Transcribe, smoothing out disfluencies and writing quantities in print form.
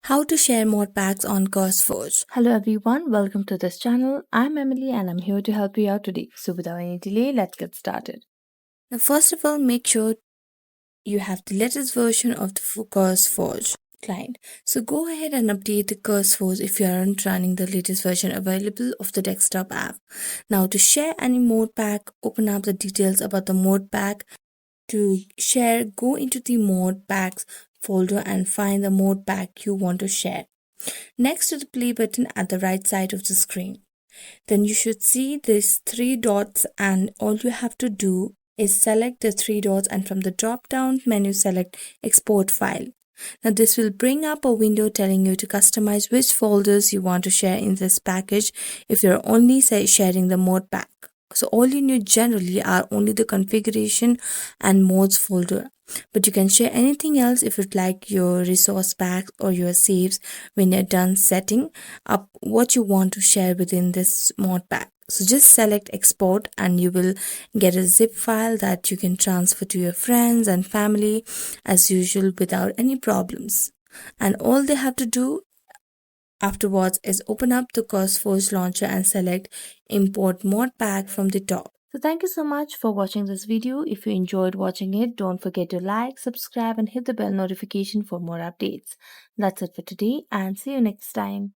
How to share Modpacks on Curseforge. Hello everyone, welcome to this channel. I'm Emily and I'm here to help you out today. So without any delay, let's get started. Now, first of all, make sure you have the latest version of the Curseforge client. So go ahead and update the Curseforge if you aren't running the latest version available of the desktop app. Now, to share any Modpack, open up the details about the Modpack. To share, go into the Modpacks folder and find the Modpack you want to share. Next to the play button at the right side of the screen. Then you should see these three dots, and all you have to do is select the three dots and from the drop down menu select export file. Now this will bring up a window telling you to customize which folders you want to share in this package if you're only sharing the mode pack. So all you need generally are only the configuration and modes folder, but you can share anything else if you'd like your resource packs or your saves when you're done setting up what you want to share within this mod pack. So just select export and you will get a zip file that you can transfer to your friends and family as usual without any problems. And all they have to do afterwards is open up the Curseforge launcher and select import mod pack from the top. So thank you so much for watching this video. If you enjoyed watching it, don't forget to like, subscribe and hit the bell notification for more updates. That's it for today and see you next time.